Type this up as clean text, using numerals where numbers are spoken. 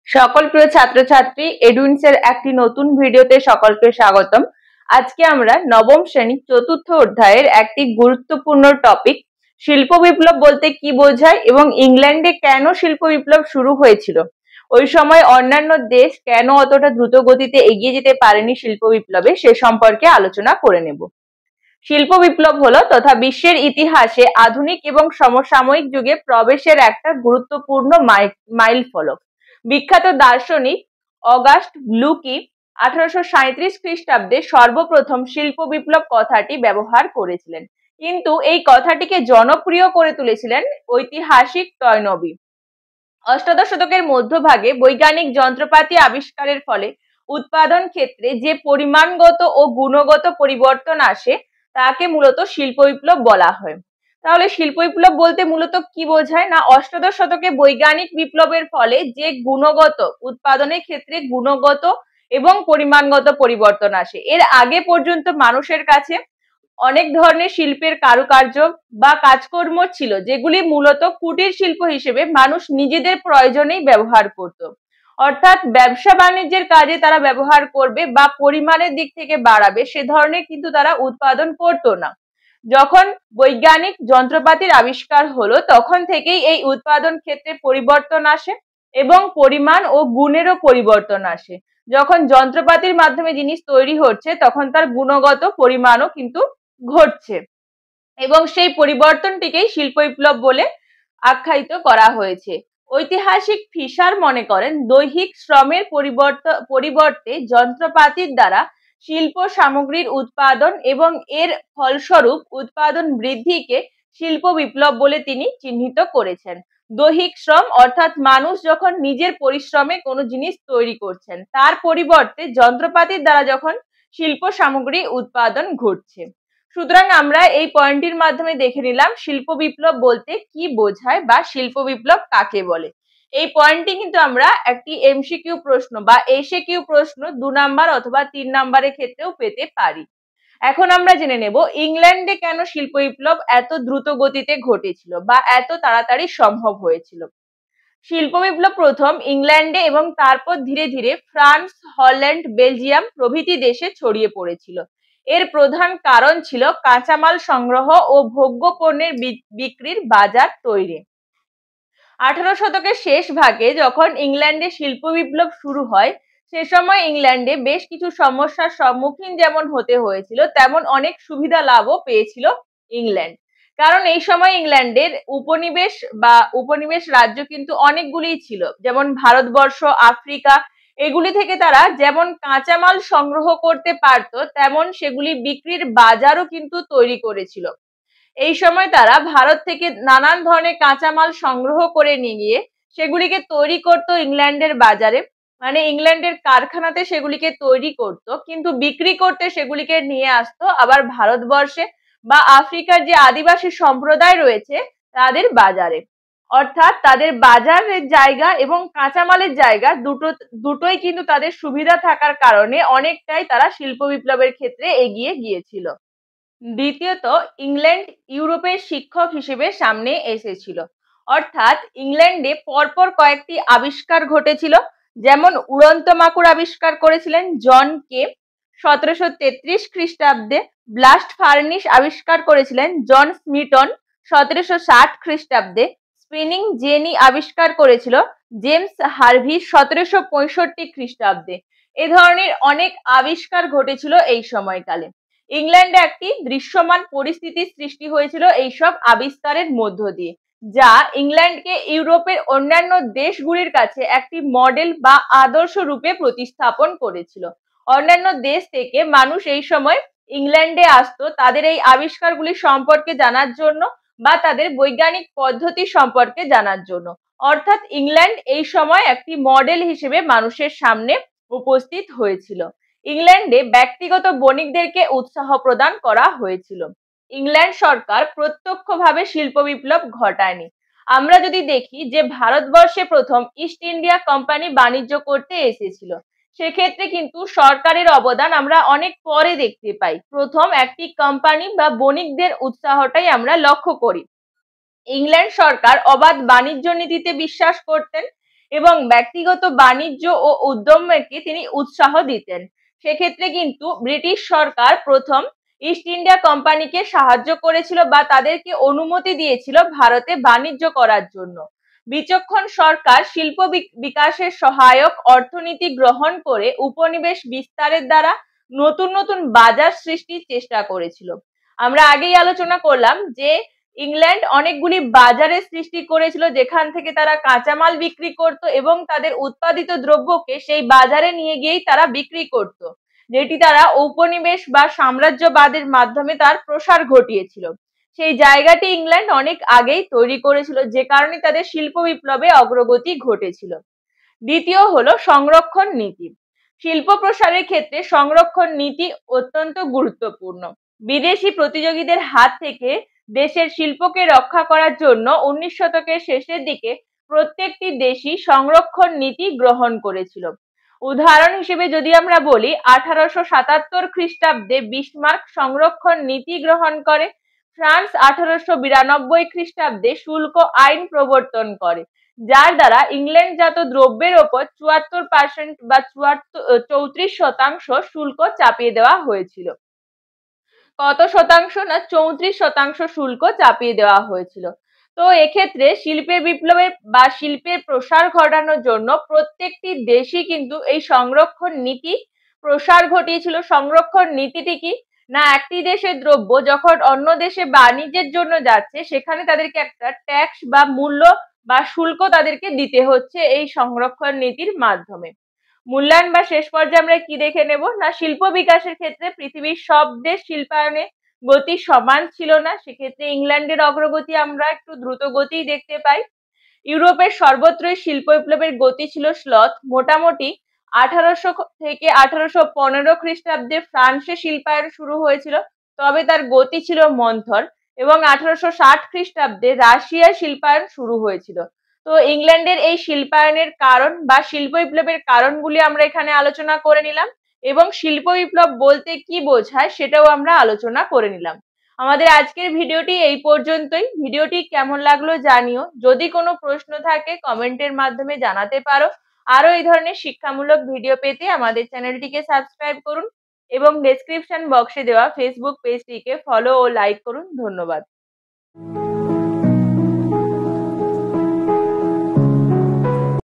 সকল প্রিয় ছাত্রছাত্রী এডুইন্স এর একটি নতুন ভিডিওতে সকলকে স্বাগতম। আজকে আমরা নবম শ্রেণী চতুর্থ অধ্যায়ের একটি গুরুত্বপূর্ণ টপিক শিল্প বিপ্লব বলতে কি বোঝায় এবং ইংল্যান্ডে কেন শিল্প বিপ্লব শুরু হয়েছিল, ওই সময় অন্যান্য দেশ কেন অতটা দ্রুত গতিতে এগিয়ে যেতে পারেনি শিল্প বিপ্লবে, সে সম্পর্কে আলোচনা করে নেব। শিল্প বিপ্লব হলো তথা বিশ্বের ইতিহাসে আধুনিক এবং সমসাময়িক যুগে প্রবেশের একটা গুরুত্বপূর্ণ মাইল ফলক। বিখ্যাত দার্শনিক অগাস্ট ব্লুকি 1837 খ্রিস্টাব্দে সর্বপ্রথম শিল্প বিপ্লব কথাটি ব্যবহার করেছিলেন, কিন্তু এই কথাটিকে জনপ্রিয় করে তুলেছিলেন ঐতিহাসিক টয়নবি। অষ্টাদশ শতকের মধ্যভাগে বৈজ্ঞানিক যন্ত্রপাতি আবিষ্কারের ফলে উৎপাদন ক্ষেত্রে যে পরিমাণগত ও গুণগত পরিবর্তন আসে তাকে মূলত শিল্প বিপ্লব বলা হয়। তাহলে শিল্প বিপ্লব বলতে মূলত কি বোঝায় না, অষ্টাদশ শতকে বৈজ্ঞানিক বিপ্লবের ফলে যে গুণগত উৎপাদনের ক্ষেত্রে গুণগত এবং পরিমাণগত পরিবর্তন আসে। এর আগে পর্যন্ত মানুষের কাছে অনেক ধরনের শিল্পের কারুকার্য বা কাজকর্ম ছিল যেগুলি মূলত কুটির শিল্প হিসেবে মানুষ নিজেদের প্রয়োজনেই ব্যবহার করত, অর্থাৎ ব্যবসা বাণিজ্যের কাজে তারা ব্যবহার করবে বা পরিমাণের দিক থেকে বাড়াবে সে ধরনের কিন্তু তারা উৎপাদন করতো না। যখন বৈজ্ঞানিক যন্ত্রপাতির আবিষ্কার হলো তখন থেকেই এই উৎপাদন ক্ষেত্রে পরিবর্তন আসে এবং পরিমাণ ও গুণেরও পরিবর্তন আসে। যখন যন্ত্রপাতির মাধ্যমে জিনিস তৈরি হচ্ছে তখন তার গুণগত পরিমাণও কিন্তু ঘটছে এবং সেই পরিবর্তনটিকেই শিল্প বিপ্লব বলে আখ্যায়িত করা হয়েছে। ঐতিহাসিক ফিশার মনে করেন দৈহিক শ্রমের পরিবর্তে যন্ত্রপাতির দ্বারা শিল্প সামগ্রীর উৎপাদন এবং এর ফলস্বরূপ উৎপাদন বৃদ্ধিকে শিল্প বিপ্লব বলে তিনি চিহ্নিত করেছেন। দৈহিক শ্রম অর্থাৎ মানুষ যখন নিজের পরিশ্রমে কোনো জিনিস তৈরি করছেন তার পরিবর্তে যন্ত্রপাতির দ্বারা যখন শিল্প সামগ্রী উৎপাদন ঘটছে। সুতরাং আমরা এই পয়েন্টটির মাধ্যমে দেখে নিলাম শিল্প বিপ্লব বলতে কি বোঝায় বা শিল্প বিপ্লব কাকে বলে। এই পয়েন্টটি কিন্তু আমরা একটি এমসিকিউ প্রশ্ন বা এসএকিউ প্রশ্ন 2 নাম্বার অথবা 3 নাম্বারের ক্ষেত্রেও পেতে পারি। এখন আমরা জেনে নেব ইংল্যান্ডে কেন শিল্প বিপ্লব এত দ্রুত গতিতে ঘটেছিল বা এত তাড়াতাড়ি সম্ভব হয়েছিল। শিল্প বিপ্লব প্রথম ইংল্যান্ডে এবং তারপর ধীরে ধীরে ফ্রান্স, হল্যান্ড, বেলজিয়াম প্রভৃতি দেশে ছড়িয়ে পড়েছিল। এর প্রধান কারণ ছিল কাঁচামাল সংগ্রহ ও ভোগ্য পণ্যের বিক্রির বাজার তৈরি। 18 শতকের শেষ ভাগে যখন ইংল্যান্ডে শিল্প বিপ্লব শুরু হয় সে সময় ইংল্যান্ডে বেশ কিছু সমস্যার সম্মুখীন যেমন হতে হয়েছিল তেমন অনেক সুবিধা লাভও পেয়েছিল ইংল্যান্ড। কারণ এই সময় ইংল্যান্ডের উপনিবেশ রাজ্য কিন্তু অনেকগুলি ছিল, যেমন ভারতবর্ষ, আফ্রিকা, এগুলি থেকে তারা যেমন কাঁচামাল সংগ্রহ করতে পারতো তেমন সেগুলি বিক্রির বাজারও কিন্তু তৈরি করেছিল। এই সময় তারা ভারত থেকে নানান ধরনের কাঁচামাল সংগ্রহ করে নিয়ে গিয়ে সেগুলিকে তৈরি করত ইংল্যান্ডের বাজারে, মানে ইংল্যান্ডের কারখানাতে সেগুলিকে তৈরি করত, কিন্তু বিক্রি করতে সেগুলিকে নিয়ে আসতো আবার ভারতবর্ষে বা আফ্রিকার যে আদিবাসী সম্প্রদায় রয়েছে তাদের বাজারে। অর্থাৎ তাদের বাজারের জায়গা এবং কাঁচামালের জায়গা দুটোই কিন্তু তাদের সুবিধা থাকার কারণে অনেকটাই তারা শিল্প বিপ্লবের ক্ষেত্রে এগিয়ে গিয়েছিল। দ্বিতীয়ত, ইংল্যান্ড ইউরোপের শিক্ষক হিসেবে সামনে এসেছিল, অর্থাৎ ইংল্যান্ডে পরপর কয়েকটি আবিষ্কার ঘটেছিল, যেমন উড়ন্ত মাকুড় আবিষ্কার করেছিলেন জন কে 1733 খ্রিস্টাব্দে, ব্লাস্ট ফার্নিশ আবিষ্কার করেছিলেন জন স্মিটন 1760 খ্রিস্টাব্দে, স্পিনিং জেনি আবিষ্কার করেছিল জেমস হার্ভি 1765 খ্রিস্টাব্দে। এ ধরনের অনেক আবিষ্কার ঘটেছিল এই সময়কালে। ইংল্যান্ডে একটি দৃশ্যমান পরিস্থিতির সৃষ্টি হয়েছিল এইসব আবিষ্কারের মধ্য দিয়ে, যা ইংল্যান্ডকে ইউরোপের অন্যান্য দেশগুলির কাছে একটি মডেল বা আদর্শ রূপে প্রতিস্থাপন করেছিল। অন্যান্য দেশ থেকে মানুষ এই সময় ইংল্যান্ডে আসতো তাদের এই আবিষ্কারগুলি সম্পর্কে জানার জন্য বা তাদের বৈজ্ঞানিক পদ্ধতি সম্পর্কে জানার জন্য, অর্থাৎ ইংল্যান্ড এই সময় একটি মডেল হিসেবে মানুষের সামনে উপস্থিত হয়েছিল। ইংল্যান্ডে ব্যক্তিগত বণিকদেরকে উৎসাহ প্রদান করা হয়েছিল। ইংল্যান্ড সরকার প্রত্যক্ষভাবে শিল্প বিপ্লব ঘটায়নি। আমরা যদি দেখি যে ভারতবর্ষে প্রথম ইস্ট ইন্ডিয়া কোম্পানি বাণিজ্য করতে এসেছিল, সেক্ষেত্রে কিন্তু সরকারের অবদান আমরা অনেক পরে দেখতে পাই। প্রথম একটি কোম্পানি বা বণিকদের উৎসাহটাই আমরা লক্ষ্য করি। ইংল্যান্ড সরকার অবাধ বাণিজ্য নীতিতে বিশ্বাস করতেন এবং ব্যক্তিগত বাণিজ্য ও উদ্যমকে তিনি উৎসাহ দিতেন। সেক্ষেত্রে কিন্তু ব্রিটিশ সরকার প্রথম ইস্ট ইন্ডিয়া কোম্পানিকে সাহায্য করেছিল বা তাদেরকে অনুমতি দিয়েছিল ভারতে বাণিজ্য করার জন্য। বিচক্ষণ সরকার শিল্প বিকাশের সহায়ক অর্থনীতি গ্রহণ করে উপনিবেশ বিস্তারের দ্বারা নতুন নতুন বাজার সৃষ্টির চেষ্টা করেছিল। আমরা আগেই আলোচনা করলাম যে ইংল্যান্ড অনেকগুলি বাজারের সৃষ্টি করেছিল যেখান থেকে তারা কাঁচামাল বিক্রি করত এবং তাদের উৎপাদিত দ্রব্যকে সেই বাজারে নিয়ে গিয়েই তারা বিক্রি করত, যেটি তারা ঔপনিবেশ বা সাম্রাজ্যবাদের মাধ্যমে তার প্রসার ঘটিয়েছিল। সেই জায়গাটি ইংল্যান্ড অনেক আগেই তৈরি করেছিল, যে কারণে তাদের শিল্প বিপ্লবে অগ্রগতি ঘটেছিল। দ্বিতীয় হলো সংরক্ষণ নীতি। শিল্প প্রসারের ক্ষেত্রে সংরক্ষণ নীতি অত্যন্ত গুরুত্বপূর্ণ। বিদেশি প্রতিযোগীদের হাত থেকে দেশের শিল্পকে রক্ষা করার জন্য 19 শতকের শেষের দিকে প্রত্যেকটি দেশই সংরক্ষণ নীতি গ্রহণ করেছিল। উদাহরণ হিসেবে যদি আমরা বলি, 1877 খ্রিস্টাব্দে বিসমার্ক সংরক্ষণ নীতি গ্রহণ করে। ফ্রান্স 1892 খ্রিস্টাব্দে শুল্ক আইন প্রবর্তন করে, যার দ্বারা ইংল্যান্ডজাত দ্রব্যের ওপর 74% বা 34% শুল্ক চাপিয়ে দেওয়া হয়েছিল। কত শতাংশ? না 34% শুল্ক চাপিয়ে দেওয়া হয়েছিল। তো এক্ষেত্রে শিল্পের বিপ্লবের বা শিল্পের প্রসার ঘটানোর জন্য প্রত্যেকটি দেশই কিন্তু এই সংরক্ষণ নীতি প্রসার ঘটিয়েছিল। সংরক্ষণ নীতিটি কি? না একটি দেশের দ্রব্য যখন অন্য দেশে বাণিজ্যের জন্য যাচ্ছে, সেখানে তাদেরকে একটা ট্যাক্স বা মূল্য বা শুল্ক তাদেরকে দিতে হচ্ছে এই সংরক্ষণ নীতির মাধ্যমে। মূল্যায়ন বা শেষ পর্যায়ে আমরা কি দেখে নেব? না শিল্প বিকাশের ক্ষেত্রে পৃথিবীর সব দেশ শিল্পায়নে গতি সমান ছিল না। সেক্ষেত্রে ইংল্যান্ডের অগ্রগতি আমরা একটু দ্রুত গতি দেখতে পাই। ইউরোপের সর্বত্রই শিল্প বিপ্লবের গতি ছিল স্লথ। মোটামুটি 1800 থেকে 1815 খ্রিস্টাব্দে ফ্রান্সে শিল্পায়ন শুরু হয়েছিল, তবে তার গতি ছিল মন্থর। এবং 1860 খ্রিস্টাব্দে রাশিয়ায় শিল্পায়ন শুরু হয়েছিল। তো ইংল্যান্ডের এই শিল্পায়নের কারণ বা শিল্প বিপ্লবের কারণগুলি আমরা এখানে আলোচনা করে নিলাম, এবং শিল্প বিপ্লব বলতে কি বোঝায় সেটাও আমরা আলোচনা করে নিলাম। আমাদের আজকের ভিডিওটি এই পর্যন্তই। ভিডিওটি কেমন লাগলো জানিও। যদি কোনো প্রশ্ন থাকে কমেন্টের মাধ্যমে জানাতে পারো। আরো এই ধরনের শিক্ষামূলক ভিডিও পেতে আমাদের চ্যানেলটিকে সাবস্ক্রাইব করুন এবং ডেসক্রিপশন বক্সে দেওয়া ফেসবুক পেজটিকে ফলো ও লাইক করুন। ধন্যবাদ।